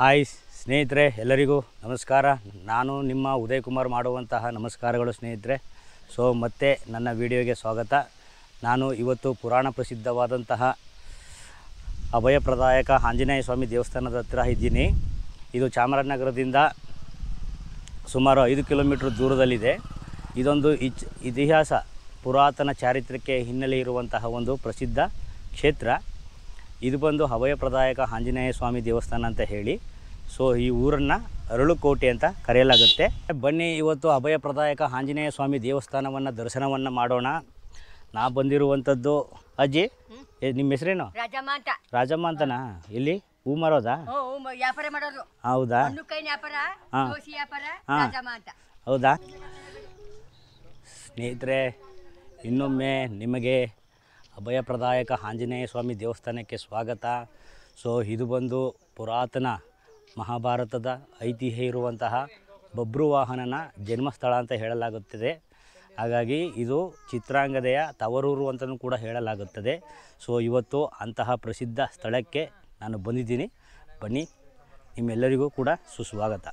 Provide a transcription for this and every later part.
Hi ಸ್ನೇಹಿತರೆ, ಎಲ್ಲರಿಗೂ ನಮಸ್ಕಾರ. ನಾನು ನಿಮ್ಮ ಉದಯ್ ಕುಮಾರ್ ಮಾಡುವಂತಹ ನಮಸ್ಕಾರಗಳು ಸ್ನೇಹಿತರೆ. ಸೊ ಮತ್ತೆ ನನ್ನ ವಿಡಿಯೋಗೆ ಸ್ವಾಗತ. ನಾನು ಇವತ್ತು ಪುರಾಣ ಪ್ರಸಿದ್ಧವಾದಂತಹ ಅಭಯಪ್ರದಾಯಕ ಆಂಜನೇಯ ಸ್ವಾಮಿ ದೇವಸ್ಥಾನದ ಹತ್ತಿರ ಇದ್ದೀನಿ. ಇದು ಚಾಮರಾಜನಗರದಿಂದ ಸುಮಾರು 5 ಕಿಲೋಮೀಟರ್ ದೂರದಲ್ಲಿದೆ. ಇದೊಂದು ಇತಿಹಾಸ, ಪುರಾತನ ಚಾರಿತ್ರ್ಯಕ್ಕೆ ಹಿನ್ನೆಲೆ ಇರುವಂತಹ ಒಂದು ಪ್ರಸಿದ್ಧ ಕ್ಷೇತ್ರ. ಇದು ಬಂದು ಅಭಯಪ್ರದಾಯಕ ಆಂಜನೇಯ ಸ್ವಾಮಿ ದೇವಸ್ಥಾನ ಅಂತ ಹೇಳಿ. ಸೊ ಈ ಊರನ್ನು ಅರಳುಕೋಟೆ ಅಂತ ಕರೆಯಲಾಗುತ್ತೆ. ಬನ್ನಿ, ಇವತ್ತು ಅಭಯಪ್ರದಾಯಕ ಆಂಜನೇಯ ಸ್ವಾಮಿ ದೇವಸ್ಥಾನವನ್ನು ದರ್ಶನವನ್ನು ಮಾಡೋಣ. ನಾ ಬಂದಿರುವಂಥದ್ದು ಅಜ್ಜಿ, ನಿಮ್ಮ ಹೆಸರೇನು? ರಾಜಮ್ಮ ಅಂತನಾ? ಇಲ್ಲಿ ಹೂ ಮಾರೋದಾ? ಹೌದಾ? ಹೌದಾ ಸ್ನೇಹಿತರೆ, ಇನ್ನೊಮ್ಮೆ ನಿಮಗೆ ಅಭಯಪ್ರದಾಯಕ ಆಂಜನೇಯ ಸ್ವಾಮಿ ದೇವಸ್ಥಾನಕ್ಕೆ ಸ್ವಾಗತ. ಸೊ ಇದು ಬಂದು ಪುರಾತನ ಮಹಾಭಾರತದ ಐತಿಹ್ಯ ಇರುವಂತಹ ಬಬ್ರುವಾಹನನ ಜನ್ಮಸ್ಥಳ ಅಂತ ಹೇಳಲಾಗುತ್ತದೆ. ಹಾಗಾಗಿ ಇದು ಚಿತ್ರಾಂಗದೆಯ ತವರೂರು ಅಂತಲೂ ಕೂಡ ಹೇಳಲಾಗುತ್ತದೆ. ಸೊ ಇವತ್ತು ಅಂತಹ ಪ್ರಸಿದ್ಧ ಸ್ಥಳಕ್ಕೆ ನಾನು ಬಂದಿದ್ದೀನಿ. ಬನ್ನಿ, ನಿಮ್ಮೆಲ್ಲರಿಗೂ ಕೂಡ ಸುಸ್ವಾಗತ.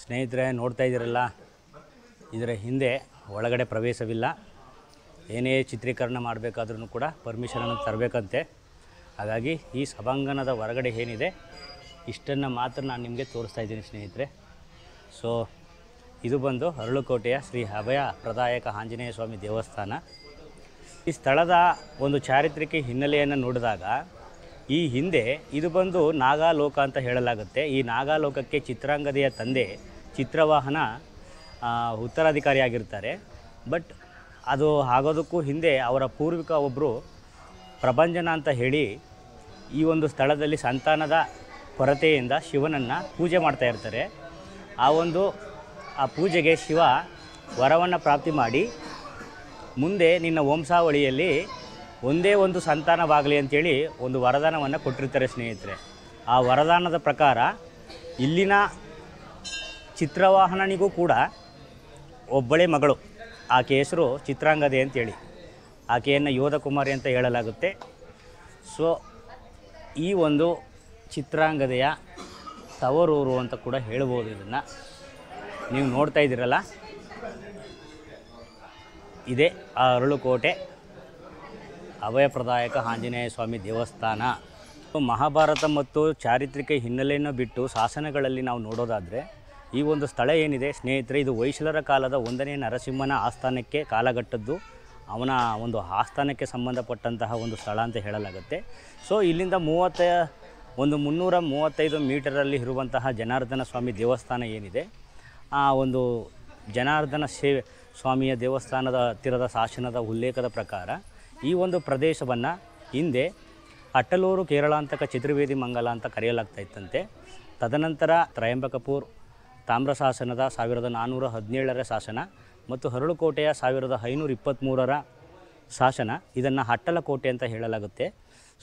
ಸ್ನೇಹಿತರೆ, ನೋಡ್ತಾ ಇದ್ದೀರಲ್ಲ, ಇದರ ಹಿಂದೆ ಒಳಗಡೆ ಪ್ರವೇಶವಿಲ್ಲ. ಏನೇ ಚಿತ್ರೀಕರಣ ಮಾಡಬೇಕಾದ್ರೂ ಕೂಡ ಪರ್ಮಿಷನನ್ನು ತರಬೇಕಂತೆ. ಹಾಗಾಗಿ ಈ ಸಭಾಂಗಣದ ಹೊರಗಡೆ ಏನಿದೆ ಇಷ್ಟನ್ನು ಮಾತ್ರ ನಾನು ನಿಮಗೆ ತೋರಿಸ್ತಾ ಇದ್ದೀನಿ ಸ್ನೇಹಿತರೆ. ಸೊ ಇದು ಬಂದು ಅರಳುಕೋಟೆಯ ಶ್ರೀ ಅಭಯ ಪ್ರದಾಯಕ ಆಂಜನೇಯ ಸ್ವಾಮಿ ದೇವಸ್ಥಾನ. ಈ ಸ್ಥಳದ ಒಂದು ಚಾರಿತ್ರಿಕ ಹಿನ್ನೆಲೆಯನ್ನು ನೋಡಿದಾಗ ಈ ಹಿಂದೆ ಇದು ಬಂದು ನಾಗಾಲೋಕ ಅಂತ ಹೇಳಲಾಗುತ್ತೆ. ಈ ನಾಗಾಲೋಕಕ್ಕೆ ಚಿತ್ರಾಂಗದೆಯ ತಂದೆ ಚಿತ್ರವಾಹನ ಉತ್ತರಾಧಿಕಾರಿಯಾಗಿರ್ತಾರೆ. ಬಟ್ ಅದು ಆಗೋದಕ್ಕೂ ಹಿಂದೆ ಅವರ ಪೂರ್ವಿಕ ಒಬ್ಬರು ಪ್ರಭಂಜನ ಅಂತ ಹೇಳಿ ಈ ಒಂದು ಸ್ಥಳದಲ್ಲಿ ಸಂತಾನದ ಕೊರತೆಯಿಂದ ಶಿವನನ್ನು ಪೂಜೆ ಮಾಡ್ತಾ ಇರ್ತಾರೆ. ಆ ಪೂಜೆಗೆ ಶಿವ ವರವನ್ನು ಪ್ರಾಪ್ತಿ ಮಾಡಿ, ಮುಂದೆ ನಿನ್ನ ವಂಶಾವಳಿಯಲ್ಲಿ ಒಂದೇ ಒಂದು ಸಂತಾನವಾಗಲಿ ಅಂತೇಳಿ ಒಂದು ವರದಾನವನ್ನು ಕೊಟ್ಟಿರ್ತಾರೆ ಸ್ನೇಹಿತರೆ. ಆ ವರದಾನದ ಪ್ರಕಾರ ಇಲ್ಲಿನ ಚಿತ್ರವಾಹನನಿಗೂ ಕೂಡ ಒಬ್ಬಳೇ ಮಗಳು, ಆಕೆ ಹೆಸರು ಚಿತ್ರಾಂಗದೆ ಅಂತೇಳಿ. ಆಕೆಯನ್ನು ಯೋಧಕುಮಾರಿ ಅಂತ ಹೇಳಲಾಗುತ್ತೆ. ಸೊ ಈ ಒಂದು ಚಿತ್ರಾಂಗದೆಯ ತವರೂರು ಅಂತ ಕೂಡ ಹೇಳ್ಬೋದು. ಇದನ್ನು ನೀವು ನೋಡ್ತಾ ಇದ್ದೀರಲ್ಲ, ಇದೇ ಆ ಅರಳುಕೋಟೆ ಅಭಯಪ್ರದಾಯಕ ಆಂಜನೇಯ ಸ್ವಾಮಿ ದೇವಸ್ಥಾನ. ಮಹಾಭಾರತ ಮತ್ತು ಚಾರಿತ್ರಿಕ ಹಿನ್ನೆಲೆಯನ್ನು ಬಿಟ್ಟು ಶಾಸನಗಳಲ್ಲಿ ನಾವು ನೋಡೋದಾದರೆ ಈ ಒಂದು ಸ್ಥಳ ಏನಿದೆ ಸ್ನೇಹಿತರೆ, ಇದು ಹೊಯ್ಸಳರ ಕಾಲದ 1ನೇ ನರಸಿಂಹನ ಆಸ್ಥಾನಕ್ಕೆ ಕಾಲಘಟ್ಟದ್ದು. ಅವನ ಒಂದು ಆಸ್ಥಾನಕ್ಕೆ ಸಂಬಂಧಪಟ್ಟಂತಹ ಒಂದು ಸ್ಥಳ ಅಂತ ಹೇಳಲಾಗುತ್ತೆ. ಸೊ ಇಲ್ಲಿಂದ 335 ಮೀಟರಲ್ಲಿ ಇರುವಂತಹ ಜನಾರ್ದನ ಸ್ವಾಮಿ ದೇವಸ್ಥಾನ ಏನಿದೆ, ಆ ಒಂದು ಜನಾರ್ದನ ಸ್ವಾಮಿಯ ದೇವಸ್ಥಾನದ ಹತ್ತಿರದ ಶಾಸನದ ಉಲ್ಲೇಖದ ಪ್ರಕಾರ ಈ ಒಂದು ಪ್ರದೇಶವನ್ನು ಹಿಂದೆ ಅಟ್ಟಲೂರು ಕೇರಳಾಂತಕ ಚತುರ್ವೇದಿ ಮಂಗಲ ಅಂತ ಕರೆಯಲಾಗ್ತಾ ಇತ್ತಂತೆ. ತದನಂತರ ತ್ರಯಂಬಕಪುರ್ ತಾಮ್ರ ಶಾಸನದ 1417ರ ಶಾಸನ ಮತ್ತು ಹರಳುಕೋಟೆಯ 1523ರ ಶಾಸನ ಇದನ್ನು ಅಟ್ಟಲಕೋಟೆ ಅಂತ ಹೇಳಲಾಗುತ್ತೆ.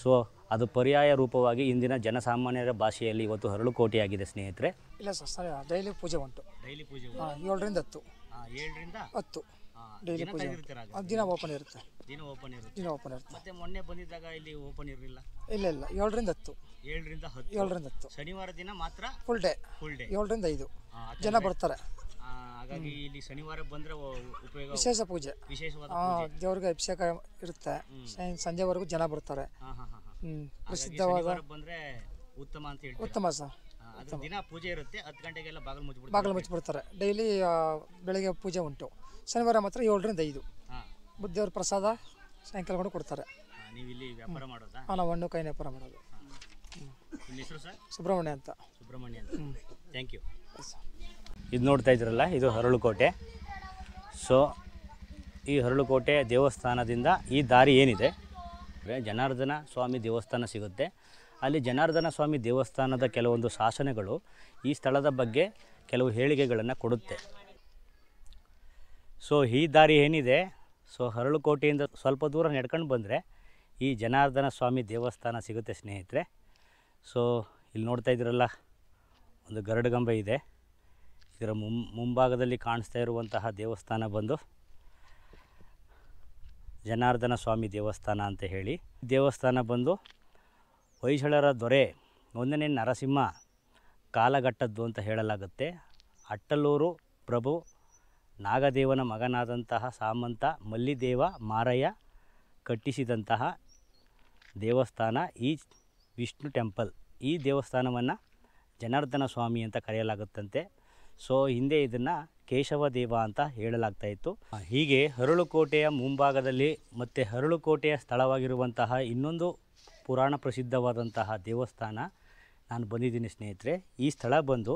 ಸೊ ಅದು ಪರ್ಯಾಯ ರೂಪವಾಗಿ ಇಂದಿನ ಜನಸಾಮಾನ್ಯರ ಭಾಷೆಯಲ್ಲಿ ಇವತ್ತು ಹರಳುಕೋಟೆಯಾಗಿದೆ ಸ್ನೇಹಿತರೆ. ಇಲ್ಲ ಸರ್, ಡೈಲಿ ಪೂಜೆ ಉಂಟು. ಡೈಲಿ ಪೂಜೆ 7ರಿಂದ 10. 7ರಿಂದ 10 ಡೈಲಿ ಪೂಜೆ. ದಿನ ಓಪನ್ ಇರುತ್ತೆ. ದಿನ ಓಪನ್ ಇರುತ್ತೆ. ದಿನ ಓಪನ್ ಇರುತ್ತೆ. ಮತ್ತೆ ಮೊನ್ನೆ ಬಂದಿದ್ದಾಗ ಇಲ್ಲಿ ಓಪನ್ ಇರಲಿಲ್ಲ. ಇಲ್ಲ 7ರಿಂದ 10. 7ರಿಂದ 10. 7ರಿಂದ 10. ಶನಿವಾರ ದಿನ ಮಾತ್ರ ಫುಲ್ ಡೇ. 7ರಿಂದ 5 ಜನ ಬರ್ತಾರೆ. ಹಾಗಾಗಿ ಇಲ್ಲಿ ಶನಿವಾರ ಬಂದರೆ ಉಪಯೋಗ. ವಿಶೇಷ ಪೂಜೆ, ವಿಶೇಷವಾದ ದೇವ್ರಿಗೆ ಅಭಿಷೇಕ ಇರುತ್ತೆ. ಸಂಜೆವರೆಗೂ ಜನ ಬರ್ತಾರೆ. ಪ್ರಸಿದ್ಧವಾದ ಬಂದರೆ ಉತ್ತಮ ಅಂತ ಹೇಳಿ. ಉತ್ತಮ ಸರ್. ದಿನ ಪೂಜೆ ಇರುತ್ತೆ. 10 ಗಂಟೆಗೆಲ್ಲ ಬಾಗಿಲು ಮುಚ್ಚಿಬಿಡ್ತಾರೆ. ಡೈಲಿ ಬೆಳಗ್ಗೆ ಪೂಜೆ ಉಂಟು. ಶನಿವಾರ ಮಾತ್ರ 7ರಿಂದ 5 ದೇವ್ರ ಪ್ರಸಾದ ಸಾಯಂಕಾಲ ಕೂಡ ಕೊಡ್ತಾರೆ. ನೀವು ಇಲ್ಲಿ ವ್ಯಾಪಾರ ಮಾಡೋದಾ? ನಾವು ಹಣ್ಣು ಕಾಯಿನ ವ್ಯಾಪಾರ ಮಾಡೋದು. ನಿಮ್ಮ ಹೆಸರು ಸರ್? ಸುಬ್ರಹ್ಮಣ್ಯ ಅಂತ. ಸುಬ್ರಹ್ಮಣ್ಯ ಅಂತ. Thank you. ಇದು ನೋಡ್ತಾ ಇದ್ರಲ್ಲ, ಇದು ಹರಳುಕೋಟೆ. ಸೊ ಈ ಹರಳುಕೋಟೆ ದೇವಸ್ಥಾನದಿಂದ ಈ ದಾರಿ ಏನಿದೆ, ಜನಾರ್ದನ ಸ್ವಾಮಿ ದೇವಸ್ಥಾನ ಸಿಗುತ್ತೆ. ಅಲ್ಲಿ ಜನಾರ್ದನ ಸ್ವಾಮಿ ದೇವಸ್ಥಾನದ ಕೆಲವೊಂದು ಶಾಸನಗಳು ಈ ಸ್ಥಳದ ಬಗ್ಗೆ ಕೆಲವು ಹೇಳಿಕೆಗಳನ್ನು ಕೊಡುತ್ತೆ. ಸೊ ಈ ದಾರಿ ಏನಿದೆ, ಸೊ ಹರಳುಕೋಟೆಯಿಂದ ಸ್ವಲ್ಪ ದೂರ ನಡ್ಕೊಂಡು ಬಂದರೆ ಈ ಜನಾರ್ದನ ಸ್ವಾಮಿ ದೇವಸ್ಥಾನ ಸಿಗುತ್ತೆ ಸ್ನೇಹಿತರೆ. ಸೊ ಇಲ್ಲಿ ನೋಡ್ತಾ ಇದ್ದೀರಲ್ಲ, ಒಂದು ಗರುಡಗಂಬ ಇದೆ. ಇದರ ಮುಂಭಾಗದಲ್ಲಿ ಕಾಣಿಸ್ತಾ ಇರುವಂತಹ ದೇವಸ್ಥಾನ ಬಂದು ಜನಾರ್ದನ ಸ್ವಾಮಿ ದೇವಸ್ಥಾನ ಅಂತ ಹೇಳಿ. ದೇವಸ್ಥಾನ ಬಂದು ಹೊಯ್ಸಳರ ದೊರೆ 1ನೇ ನರಸಿಂಹ ಕಾಲಘಟ್ಟದ್ದು ಅಂತ ಹೇಳಲಾಗುತ್ತೆ. ಅಟ್ಟಲೂರು ಪ್ರಭು ನಾಗದೇವನ ಮಗನಾದಂತಹ ಸಾಮಂತ ಮಲ್ಲಿದೇವ ಮಾರಯ್ಯ ಕಟ್ಟಿಸಿದಂತಹ ದೇವಸ್ಥಾನ ಈ ವಿಷ್ಣು ಟೆಂಪಲ್. ಈ ದೇವಸ್ಥಾನವನ್ನು ಜನಾರ್ದನ ಸ್ವಾಮಿ ಅಂತ ಕರೆಯಲಾಗುತ್ತಂತೆ. ಸೊ ಹಿಂದೆ ಇದನ್ನು ಕೇಶವ ದೇವ ಅಂತ ಹೇಳಲಾಗ್ತಾಯಿತ್ತು. ಹೀಗೆ ಹರಳುಕೋಟೆಯ ಮುಂಭಾಗದಲ್ಲಿ ಮತ್ತು ಹರಳುಕೋಟೆಯ ಸ್ಥಳವಾಗಿರುವಂತಹ ಇನ್ನೊಂದು ಪುರಾಣ ಪ್ರಸಿದ್ಧವಾದಂತಹ ದೇವಸ್ಥಾನ ನಾನು ಬಂದಿದ್ದೀನಿ ಸ್ನೇಹಿತರೆ. ಈ ಸ್ಥಳ ಬಂದು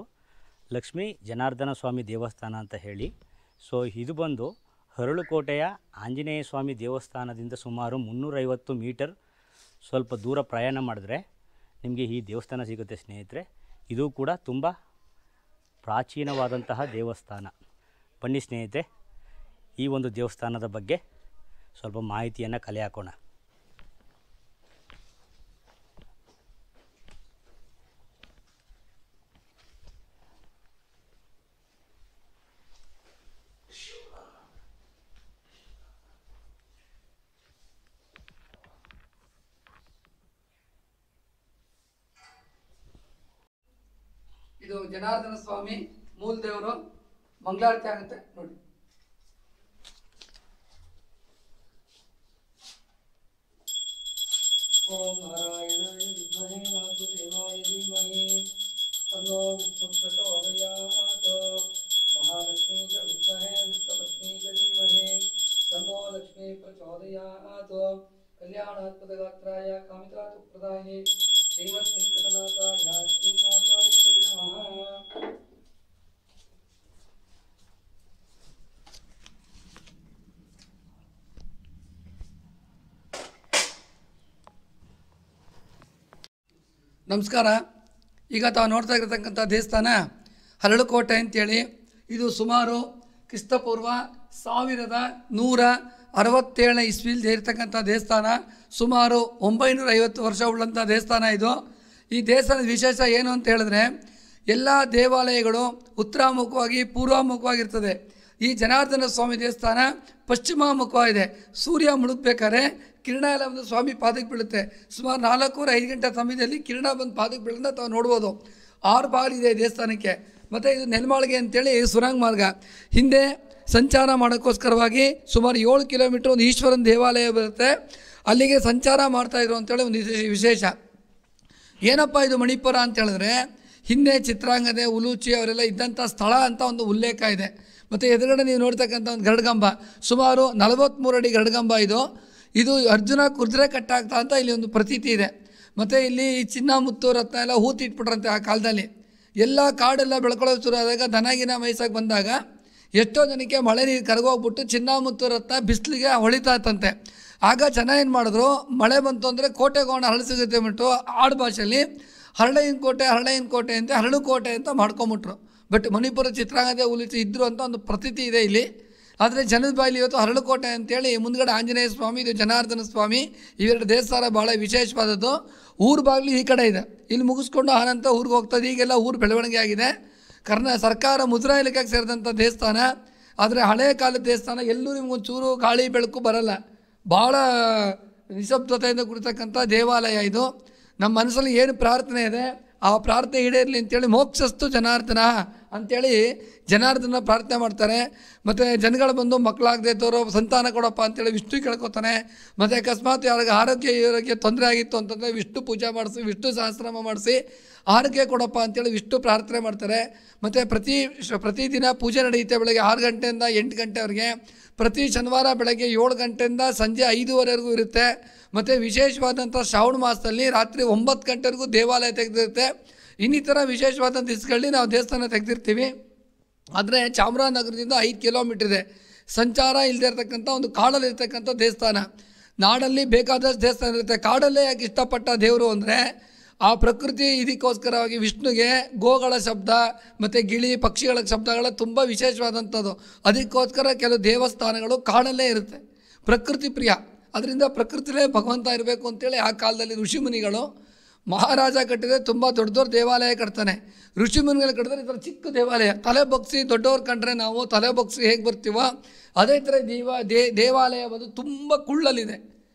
ಲಕ್ಷ್ಮೀ ಜನಾರ್ದನ ಸ್ವಾಮಿ ದೇವಸ್ಥಾನ ಅಂತ ಹೇಳಿ. ಸೊ ಇದು ಬಂದು ಹರಳುಕೋಟೆಯ ಆಂಜನೇಯ ಸ್ವಾಮಿ ದೇವಸ್ಥಾನದಿಂದ ಸುಮಾರು 350 ಮೀಟರ್ ಸ್ವಲ್ಪ ದೂರ ಪ್ರಯಾಣ ಮಾಡಿದ್ರೆ ನಿಮಗೆ ಈ ದೇವಸ್ಥಾನ ಸಿಗುತ್ತೆ ಸ್ನೇಹಿತರೆ. ಇದು ಕೂಡ ತುಂಬ ಪ್ರಾಚೀನವಾದಂತಹ ದೇವಸ್ಥಾನ. ಬನ್ನಿ ಸ್ನೇಹಿತರೆ, ಈ ಒಂದು ದೇವಸ್ಥಾನದ ಬಗ್ಗೆ ಸ್ವಲ್ಪ ಮಾಹಿತಿಯನ್ನು ಕಲೆ ಹಾಕೋಣ. ಇದು ಜನಾರ್ದನ ಸ್ವಾಮಿ ಮೂಲ ದೇವರು. ಮಂಗಳಾರತಿ ಆಗುತ್ತೆ ನೋಡಿ. ಓಂ ನಾರಾಯಣಾಯ ವಿದ್ಮಹೇ ವಾಸುದೇವಾಯ ಧೀಮಹಿ ತನ್ನೋ ವಿಷ್ಣು ಪ್ರಚೋದಯಾತ್. ಮಹಾಲಕ್ಷ್ಮೀ ಚ ವಿದ್ಮಹೇ ವಿಷ್ಣುಪತ್ನಿ ಚ ಧೀಮಹಿ ತನ್ನೋ ಲಕ್ಷ್ಮೀ ಪ್ರಚೋದಯಾತ್. ಕಲ್ಯಾಣಾತ್ಮದಗಾತ್ರಾಯ ಕಾಮಿತಾರ್ಥಪ್ರದಾಯಿನಿ ಶ್ರೀಮತ್ ವೆಂಕಟನಾಥಾಯ ಶ್ರೀಮಾತಾಯ ತೇ ನಮಃ. ನಮಸ್ಕಾರ. ಈಗ ತಾವು ನೋಡ್ತಾ ಇರತಕ್ಕಂಥ ದೇವಸ್ಥಾನ ಹರಳುಕೋಟೆ ಅಂತೇಳಿ. ಇದು ಸುಮಾರು ಕ್ರಿಸ್ತಪೂರ್ವ 1167 ಇಸ್ವಿಯಲ್ಲಿ ಇರತಕ್ಕಂಥ ದೇವಸ್ಥಾನ. ಸುಮಾರು 950 ವರ್ಷ ಉಳ್ಳಂಥ ದೇವಸ್ಥಾನ ಇದು. ಈ ದೇವಸ್ಥಾನದ ವಿಶೇಷ ಏನು ಅಂತ ಹೇಳಿದ್ರೆ, ಎಲ್ಲ ದೇವಾಲಯಗಳು ಉತ್ತರಾಮುಖವಾಗಿ ಪೂರ್ವಾಮುಖವಾಗಿರ್ತದೆ. ಈ ಜನಾರ್ದನ ಸ್ವಾಮಿ ದೇವಸ್ಥಾನ ಪಶ್ಚಿಮಾಮುಖವಾಗಿದೆ. ಸೂರ್ಯ ಮುಳುಗಬೇಕಾದ್ರೆ ಕಿರಣ ಎಲ್ಲ ಒಂದು ಸ್ವಾಮಿ ಪಾದಕ್ಕೆ ಬೀಳುತ್ತೆ. ಸುಮಾರು 4-5 ಗಂಟೆ ಸಮಯದಲ್ಲಿ ಕಿರಣ ಬಂದು ಪಾದಕ್ಕೆ ಬೀಳೋದನ್ನ ತಾವು ನೋಡ್ಬೋದು. 6 ಬಾಗಿಲಿದೆ ದೇವಸ್ಥಾನಕ್ಕೆ. ಮತ್ತು ಇದು ನೆಲಮಾಳಿಗೆ ಅಂತೇಳಿ ಸುರಂಗ ಮಾರ್ಗ. ಹಿಂದೆ ಸಂಚಾರ ಮಾಡೋಕ್ಕೋಸ್ಕರವಾಗಿ ಸುಮಾರು 7 ಕಿಲೋಮೀಟ್ರ್ ಒಂದು ಈಶ್ವರನ ದೇವಾಲಯ ಬರುತ್ತೆ. ಅಲ್ಲಿಗೆ ಸಂಚಾರ ಮಾಡ್ತಾಯಿದ್ರು ಅಂತೇಳಿ ಒಂದು ವಿಶೇಷ. ಏನಪ್ಪ ಇದು ಮಣಿಪುರ ಅಂತ ಹೇಳಿದ್ರೆ, ಹಿಂದೆ ಚಿತ್ರಾಂಗದೆ ಉಲೂಚಿ ಅವರೆಲ್ಲ ಇದ್ದಂಥ ಸ್ಥಳ ಅಂತ ಒಂದು ಉಲ್ಲೇಖ ಇದೆ. ಮತ್ತು ಎದುರುಗಡೆ ನೀವು ನೋಡ್ತಕ್ಕಂಥ ಒಂದು ಗರುಡಗಂಬ ಸುಮಾರು 43 ಅಡಿ ಗರುಡಗಂಬ ಇದು. ಇದು ಅರ್ಜುನ ಕುದುರೆ ಕಟ್ಟಾಗ್ತಾ ಅಂತ ಇಲ್ಲಿ ಒಂದು ಪ್ರತೀತಿ ಇದೆ. ಮತ್ತು ಇಲ್ಲಿ ಚಿನ್ನ ಮುತ್ತು ರತ್ನ ಎಲ್ಲ ಹೂತಿಟ್ಬಿಟ್ರಂತೆ ಆ ಕಾಲದಲ್ಲಿ. ಎಲ್ಲ ಕಾಡೆಲ್ಲ ಬೆಳ್ಕೊಳ್ಳೋದು ಶುರು ಆದಾಗ ದನಗಿನ ಮೈಸಾಗಿ ಬಂದಾಗ ಎಷ್ಟೋ ಜನಕ್ಕೆ ಮಳೆ ನೀರು ಕರಗೋಗ್ಬಿಟ್ಟು ಚಿನ್ನ ಮತ್ತು ರತ್ನ ಬಿಸಿಲಿಗೆ ಹೊಳಿತಾ ಇತ್ತಂತೆ. ಆಗ ಜನ ಏನು ಮಾಡಿದ್ರು, ಮಳೆ ಬಂತು ಅಂದರೆ ಕೋಟೆಗೋಣ ಹರಳು ಸಿಗುತ್ತೆ ಬಿಟ್ಟು ಆಡು ಭಾಷೆಯಲ್ಲಿ ಹರಳೈನ ಕೋಟೆ ಅಂತ ಹರಳುಕೋಟೆ ಅಂತ ಮಾಡ್ಕೊಂಬಿಟ್ರು. ಬಟ್ ಮಣಿಪುರ ಚಿತ್ರಾಂಗದ ಉಲಿಸಿ ಇದ್ದರು ಅಂತ ಒಂದು ಪ್ರತೀತಿ ಇದೆ ಇಲ್ಲಿ. ಆದರೆ ಜನದ ಬಾಯಲ್ಲಿ ಇವತ್ತು ಹರಳುಕೋಟೆ ಅಂತೇಳಿ ಮುಂದ್ಗಡೆ ಆಂಜನೇಯ ಸ್ವಾಮಿ, ಇದು ಜನಾರ್ದನ ಸ್ವಾಮಿ, ಇವೆರಡು ದೇವಸ್ಥಾನ ಭಾಳ ವಿಶೇಷವಾದದ್ದು. ಊರು ಬಾಗಿಲು ಈ ಕಡೆ ಇದೆ, ಇಲ್ಲಿ ಮುಗಿಸ್ಕೊಂಡು ಆನಂತರ ಊರಿಗೆ ಹೋಗ್ತದೆ. ಈಗೆಲ್ಲ ಊರು ಬೆಳವಣಿಗೆ ಆಗಿದೆ. ಸರ್ಕಾರ ಮುದ್ರಾ ಇಲಾಖೆಗೆ ಸೇರಿದಂಥ ದೇವಸ್ಥಾನ. ಆದರೆ ಹಳೆಯ ಕಾಲದ ದೇವಸ್ಥಾನ ಎಲ್ಲೂ ನಿಮಗೊಂಚೂರು ಗಾಳಿ ಬೆಳಕು ಬರಲ್ಲ, ಭಾಳ ನಿಶಬ್ದತೆಯಿಂದ ಕೂಡಿರ್ತಕ್ಕಂಥ ದೇವಾಲಯ ಇದು. ನಮ್ಮ ಮನಸ್ಸಲ್ಲಿ ಏನು ಪ್ರಾರ್ಥನೆ ಇದೆ ಆ ಪ್ರಾರ್ಥನೆ ಈಡೇರಲಿ ಅಂತೇಳಿ ಮೋಕ್ಷಸ್ತು ಜನಾರ್ದನ ಅಂಥೇಳಿ ಜನಾರ್ದನ ಪ್ರಾರ್ಥನೆ ಮಾಡ್ತಾರೆ. ಮತ್ತು ಜನಗಳು ಬಂದು ಮಕ್ಕಳಾಗದೆ ತೋರೋ ಸಂತಾನ ಕೊಡಪ್ಪ ಅಂತೇಳಿ ವಿಷ್ಣು ಕೇಳ್ಕೊತಾನೆ. ಮತ್ತು ಅಕಸ್ಮಾತ್ ಯಾರಿಗೆ ಆರೋಗ್ಯ ತೊಂದರೆ ಆಗಿತ್ತು ಅಂತಂದರೆ ವಿಷ್ಣು ಪೂಜೆ ಮಾಡಿಸಿ, ವಿಷ್ಣು ಸಹಸ್ರನಾಮ ಮಾಡಿಸಿ ಆರೋಗ್ಯ ಕೊಡಪ್ಪ ಅಂತೇಳಿ ವಿಷ್ಣು ಪ್ರಾರ್ಥನೆ ಮಾಡ್ತಾರೆ. ಮತ್ತು ಪ್ರತಿದಿನ ಪೂಜೆ ನಡೆಯುತ್ತೆ ಬೆಳಗ್ಗೆ 6 ಗಂಟೆಯಿಂದ 8 ಗಂಟೆವರೆಗೆ. ಪ್ರತಿ ಶನಿವಾರ ಬೆಳಗ್ಗೆ 7 ಗಂಟೆಯಿಂದ ಸಂಜೆ 5:30ವರೆಗೂ ಇರುತ್ತೆ. ಮತ್ತು ವಿಶೇಷವಾದಂಥ ಶ್ರಾವಣ ಮಾಸದಲ್ಲಿ ರಾತ್ರಿ 9 ಗಂಟೆವರೆಗೂ ದೇವಾಲಯ ತೆಗೆದಿರುತ್ತೆ. ಇನ್ನಿತರ ವಿಶೇಷವಾದಂಥ ದಿವಸಗಳಲ್ಲಿ ನಾವು ದೇವಸ್ಥಾನ ತೆಗೆದಿರ್ತೀವಿ. ಆದರೆ ಚಾಮರಾಜನಗರದಿಂದ 5 ಕಿಲೋಮೀಟ್ರ್ ಇದೆ. ಸಂಚಾರ ಇಲ್ಲದೆ ಇರತಕ್ಕಂಥ ಒಂದು ಕಾಡಲ್ಲಿರ್ತಕ್ಕಂಥ ದೇವಸ್ಥಾನ. ನಾಡಲ್ಲಿ ಬೇಕಾದಷ್ಟು ದೇವಸ್ಥಾನ ಇರುತ್ತೆ. ಕಾಡಲ್ಲೇ ಯಾಕೆ ಇಷ್ಟಪಟ್ಟ ದೇವರು ಅಂದರೆ ಆ ಪ್ರಕೃತಿ ಇದಕ್ಕೋಸ್ಕರವಾಗಿ ವಿಷ್ಣುಗೆ ಗೋಗಳ ಶಬ್ದ ಮತ್ತು ಗಿಳಿ ಪಕ್ಷಿಗಳ ಶಬ್ದಗಳ ತುಂಬ ವಿಶೇಷವಾದಂಥದ್ದು. ಅದಕ್ಕೋಸ್ಕರ ಕೆಲವು ದೇವಸ್ಥಾನಗಳು ಕಾಡಲ್ಲೇ ಇರುತ್ತೆ. ಪ್ರಕೃತಿ ಪ್ರಿಯ, ಅದರಿಂದ ಪ್ರಕೃತಿಲೇ ಭಗವಂತ ಇರಬೇಕು ಅಂತೇಳಿ ಆ ಕಾಲದಲ್ಲಿ ಋಷಿಮುನಿಗಳು, ಮಹಾರಾಜ ಕಟ್ಟಿದರೆ ತುಂಬ ದೊಡ್ಡ ದೊಡ್ಡ ದೇವಾಲಯ ಕಟ್ತಾನೆ. ಋಷಿಮುನಿಗಳು ಕಟ್ಟಿದ್ರೆ ಈ ಥರ ಚಿಕ್ಕ ದೇವಾಲಯ. ತಲೆ ಬಗ್ಸಿ ದೊಡ್ಡವ್ರು ಕಂಡ್ರೆ ನಾವು ತಲೆ ಬಗ್ಸಿ ಹೇಗೆ ಬರ್ತೀವೋ ಅದೇ ಥರ ದೇವಾಲಯ ಬಂದು ತುಂಬ ಕುಳ್ಳಲ್ಲಿದೆ.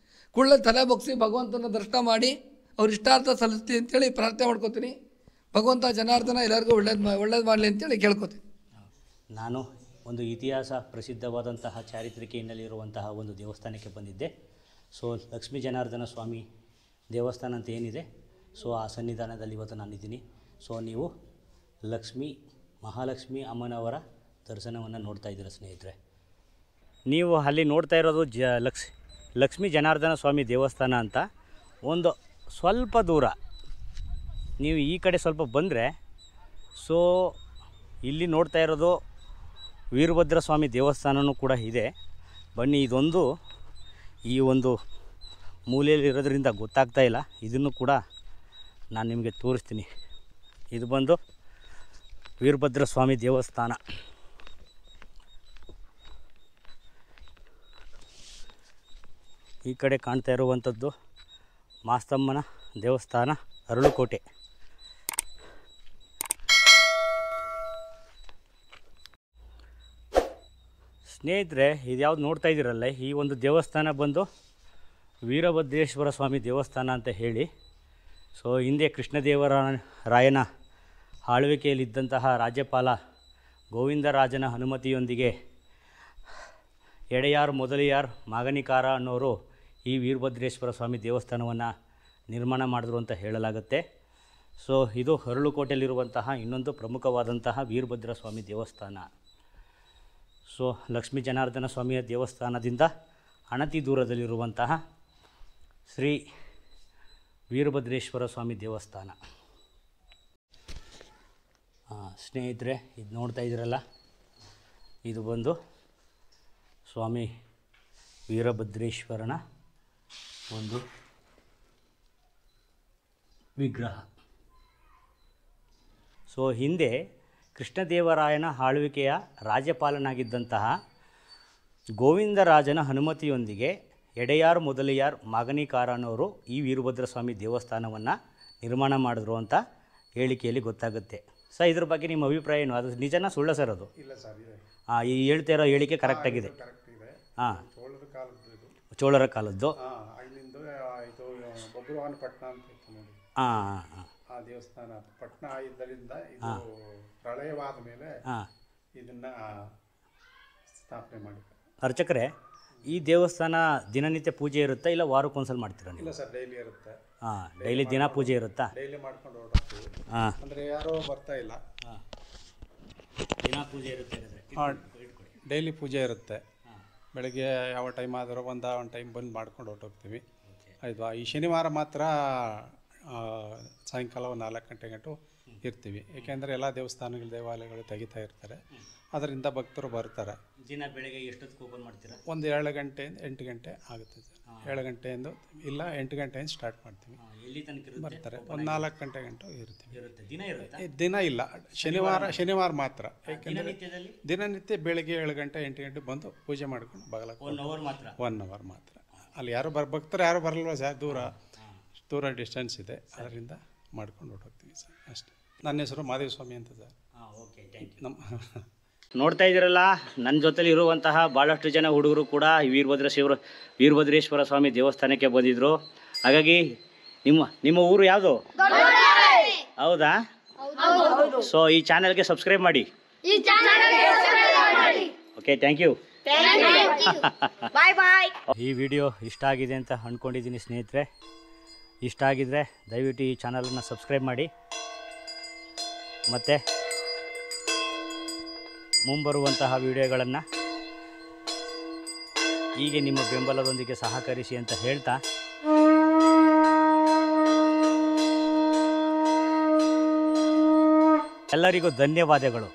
ಕುಳ್ಳಲ್ಲಿ ತಲೆ ಬಗ್ಸಿ ಭಗವಂತನ ದರ್ಶನ ಮಾಡಿ ಅವ್ರು ಇಷ್ಟಾರ್ಥ ಸಲ್ಲಿಸ್ತೀವಿ ಅಂತೇಳಿ ಪ್ರಾರ್ಥನೆ ಮಾಡ್ಕೋತೀನಿ. ಭಗವಂತ ಜನಾರ್ದನ ಎಲ್ಲರಿಗೂ ಒಳ್ಳೇದು ಮಾಡಲಿ ಅಂತೇಳಿ ಕೇಳ್ಕೊತೀನಿ. ನಾನು ಒಂದು ಇತಿಹಾಸ ಪ್ರಸಿದ್ಧವಾದಂತಹ ಚಾರಿತ್ರಿಕ ಹಿನ್ನೆಲೆ ಇರುವಂತಹ ಒಂದು ದೇವಸ್ಥಾನಕ್ಕೆ ಬಂದಿದ್ದೆ. ಸೊ ಲಕ್ಷ್ಮೀ ಜನಾರ್ದನ ಸ್ವಾಮಿ ದೇವಸ್ಥಾನ ಅಂತ ಏನಿದೆ, ಸೊ ಆ ಸನ್ನಿಧಾನದಲ್ಲಿ ಇವತ್ತು ನಾನಿದ್ದೀನಿ. ಸೊ ನೀವು ಮಹಾಲಕ್ಷ್ಮಿ ಅಮ್ಮನವರ ದರ್ಶನವನ್ನು ನೋಡ್ತಾ ಇದ್ದೀರ ಸ್ನೇಹಿತರೆ. ನೀವು ಅಲ್ಲಿ ನೋಡ್ತಾ ಇರೋದು ಲಕ್ಷ್ಮೀ ಜನಾರ್ದನ ಸ್ವಾಮಿ ದೇವಸ್ಥಾನ ಅಂತ. ಒಂದು ಸ್ವಲ್ಪ ದೂರ ನೀವು ಈ ಕಡೆ ಸ್ವಲ್ಪ ಬಂದರೆ, ಸೊ ಇಲ್ಲಿ ನೋಡ್ತಾ ಇರೋದು ವೀರಭದ್ರ ಸ್ವಾಮಿ ದೇವಸ್ಥಾನವೂ ಕೂಡ ಇದೆ. ಬನ್ನಿ, ಇದೊಂದು ಈ ಒಂದು ಮೂಲೆಯಲ್ಲಿ ಇರೋದ್ರಿಂದ ಗೊತ್ತಾಗ್ತಾ ಇಲ್ಲ, ಇದನ್ನು ಕೂಡ ನಾನು ನಿಮಗೆ ತೋರಿಸ್ತೀನಿ. ಇದು ಬಂದು ವೀರಭದ್ರ ಸ್ವಾಮಿ ದೇವಸ್ಥಾನ. ಈ ಕಡೆ ಕಾಣ್ತಾ ಇರುವಂಥದ್ದು ಮಾಸ್ತಮ್ಮನ ದೇವಸ್ಥಾನ, ಅರಳುಕೋಟೆ. ಸ್ನೇಹಿತರೆ, ಇದು ಯಾವ್ದು ನೋಡ್ತಾ ಇದ್ದೀರಲ್ಲ, ಈ ಒಂದು ದೇವಸ್ಥಾನ ಬಂದು ವೀರಭದ್ರೇಶ್ವರ ಸ್ವಾಮಿ ದೇವಸ್ಥಾನ ಅಂತ ಹೇಳಿ. ಸೊ ಹಿಂದೆ ಕೃಷ್ಣದೇವರಾಯನ ಆಳ್ವಿಕೆಯಲ್ಲಿದ್ದಂತಹ ರಾಜ್ಯಪಾಲ ಗೋವಿಂದರಾಜನ ಅನುಮತಿಯೊಂದಿಗೆ ಎಡೆಯಾರ್ ಮೊದಲಿಯಾರ್ ಮಾಗನಿಕಾರ ಅನ್ನೋರು ಈ ವೀರಭದ್ರೇಶ್ವರ ಸ್ವಾಮಿ ದೇವಸ್ಥಾನವನ್ನು ನಿರ್ಮಾಣ ಮಾಡಿದ್ರು ಅಂತ ಹೇಳಲಾಗುತ್ತೆ. ಸೊ ಇದು ಅರಳುಕೋಟೆಯಲ್ಲಿರುವಂತಹ ಇನ್ನೊಂದು ಪ್ರಮುಖವಾದಂತಹ ವೀರಭದ್ರ ಸ್ವಾಮಿ ದೇವಸ್ಥಾನ. ಸೊ ಲಕ್ಷ್ಮೀ ಜನಾರ್ದನ ಸ್ವಾಮಿಯ ದೇವಸ್ಥಾನದಿಂದ ಅಣತಿ ದೂರದಲ್ಲಿರುವಂತಹ ಶ್ರೀ ವೀರಭದ್ರೇಶ್ವರ ಸ್ವಾಮಿ ದೇವಸ್ಥಾನ. ಸ್ನೇಹಿತರೆ, ಇದು ನೋಡ್ತಾ ಇದ್ದೀರಲ್ಲ, ಇದು ಬಂದು ಸ್ವಾಮಿ ವೀರಭದ್ರೇಶ್ವರನ ಒಂದು ವಿಗ್ರಹ. ಸೊ ಹಿಂದೆ ಕೃಷ್ಣದೇವರಾಯನ ಆಳ್ವಿಕೆಯ ರಾಜ್ಯಪಾಲನಾಗಿದ್ದಂತಹ ಗೋವಿಂದರಾಜನ ಅನುಮತಿಯೊಂದಿಗೆ ಎಡೆಯಾರ್ ಮೊದಲಿಯಾರ್ ಮಾಗನಿಕಾರ ಅನ್ನೋರು ಈ ವೀರಭದ್ರ ಸ್ವಾಮಿ ದೇವಸ್ಥಾನವನ್ನು ನಿರ್ಮಾಣ ಮಾಡಿದ್ರು ಅಂತ ಹೇಳಿಕೆಯಲ್ಲಿ ಗೊತ್ತಾಗುತ್ತೆ. ಸರ್, ಇದ್ರ ಬಗ್ಗೆ ನಿಮ್ಮ ಅಭಿಪ್ರಾಯ ಏನು? ಅದು ನಿಜನಾ ಸುಳ್ಳ ಸರ್? ಅದು ಇಲ್ಲ ಸರ್, ಈ ಹೇಳ್ತಾ ಇರೋ ಹೇಳಿಕೆ ಕರೆಕ್ಟಾಗಿದೆ. ಹಾಂ, ಚೋಳರ ಕಾಲದ್ದು. ಹಾಂ, ಆ ದೇವಸ್ಥಾನ ಪಟ್ಟಣ ಇದ್ದರಿಂದ ಪ್ರಳಯವಾದ ಮೇಲೆ ಇದನ್ನ ಸ್ಥಾಪನೆ ಮಾಡಿದ್ದಾರೆ. ಅರ್ಚಕರೇ, ಈ ದೇವಸ್ಥಾನ ದಿನನಿತ್ಯ ಪೂಜೆ ಇರುತ್ತಾ ಇಲ್ಲ ವಾರಕ್ಕೊಂದ್ಸಲ ಮಾಡ್ತೀರಾ ನೀವು? ಇಲ್ಲ ಸರ್, ಡೈಲಿ ಇರುತ್ತೆ. ಹಾಂ, ಡೈಲಿ ದಿನ ಪೂಜೆ ಇರುತ್ತಾ? ಡೈಲಿ ಮಾಡ್ಕೊಂಡು ಹೊರಡ್ತೀವಿ. ಹಾಂ, ಅಂದರೆ ಯಾರೋ ಬರ್ತಾ ಇಲ್ಲ. ಹಾಂ, ದಿನ ಪೂಜೆ ಇರುತ್ತೆ. ಡೈಲಿ ಪೂಜೆ ಇರುತ್ತೆ. ಬೆಳಗ್ಗೆ ಯಾವ ಟೈಮ್ ಆದರೂ ಒಂದು ಟೈಮ್ ಬಂದು ಮಾಡ್ಕೊಂಡು ಹೊರಟೋಗ್ತೀವಿ. ಆಯಿತು. ಈ ಶನಿವಾರ ಮಾತ್ರ ಸಾಯಂಕಾಲ ಒಂದು 4 ಗಂಟೆ ಗಂಟು ಇರ್ತೀವಿ. ಏಕೆಂದರೆ ಎಲ್ಲ ದೇವಸ್ಥಾನಗಳು ದೇವಾಲಯಗಳು ತೆಗಿತಾ ಇರ್ತಾರೆ, ಅದರಿಂದ ಭಕ್ತರು ಬರ್ತಾರೆ. ದಿನ ಬೆಳಗ್ಗೆ ಎಷ್ಟೊತ್ತಿಗೆ ಓಪನ್ ಮಾಡ್ತೀರಾ? ಒಂದು 7 ಗಂಟೆಯಿಂದ 8 ಗಂಟೆ ಆಗುತ್ತೆ ಸರ್. 7 ಗಂಟೆಯಿಂದ ಇಲ್ಲ 8 ಗಂಟೆಯಿಂದ ಸ್ಟಾರ್ಟ್ ಮಾಡ್ತೀವಿ. ಎಲ್ಲಿ ತನಕ ಬರ್ತಾರೆ. ಒಂದು 4 ಗಂಟೆ ಗಂಟು ಇರ್ತೀವಿ. ದಿನ ಇರುತ್ತೆ? ದಿನ ಇಲ್ಲ, ಶನಿವಾರ ಮಾತ್ರ. ಏಕೆಂದರೆ ದಿನನಿತ್ಯ ಬೆಳಗ್ಗೆ 7 ಗಂಟೆ 8 ಗಂಟೆ ಬಂದು ಪೂಜೆ ಮಾಡ್ಕೊಂಡು ಬಾಗಿಲ 1 ಅವರ್ ಮಾತ್ರ. ಅಲ್ಲಿ ಯಾರು ಭಕ್ತರು ಯಾರು ಬರಲ್ವ ಸರ್, ದೂರ ಡಿಸ್ಟೆನ್ಸ್ ಇದೆ, ಅದರಿಂದ ಮಾಡ್ಕೊಂಡು ಹೊರಟೋಗ್ತೀವಿ ಸರ್ ಅಷ್ಟೇ. ನನ್ನ ಹೆಸರು ಮಾದೇವ ಸ್ವಾಮಿ ಅಂತ ಸರ್. Okay, thank you. ನೋಡ್ತಾ ಇದ್ದೀರಲ್ಲ, ನನ್ನ ಜೊತೆಲಿ ಇರುವಂತಹ ಭಾಳಷ್ಟು ಜನ ಹುಡುಗರು ಕೂಡ ವೀರಭದ್ರೇಶ್ವರ ಸ್ವಾಮಿ ದೇವಸ್ಥಾನಕ್ಕೆ ಬಂದಿದ್ದರು. ಹಾಗಾಗಿ ನಿಮ್ಮ ಊರು ಯಾವುದು? ಹೌದಾ? ಸೊ ಈ ಚಾನಲ್ಗೆ ಸಬ್ಸ್ಕ್ರೈಬ್ ಮಾಡಿ. Okay, thank you. ಈ ವಿಡಿಯೋ ಇಷ್ಟ ಆಗಿದೆ ಅಂತ ಅಂದ್ಕೊಂಡಿದ್ದೀನಿ ಸ್ನೇಹಿತರೆ. ಇಷ್ಟ ಆಗಿದ್ರೆ ದಯವಿಟ್ಟು ಈ ಚಾನಲನ್ನು ಸಬ್ಸ್ಕ್ರೈಬ್ ಮಾಡಿ, ಮತ್ತು ಮುಂಬರುವಂತಹ ವಿಡಿಯೋಗಳನ್ನು ಹೀಗೆ ನಿಮ್ಮ ಬೆಂಬಲದೊಂದಿಗೆ ಸಹಕರಿಸಿ ಅಂತ ಹೇಳ್ತಾ ಎಲ್ಲರಿಗೂ ಧನ್ಯವಾದಗಳು.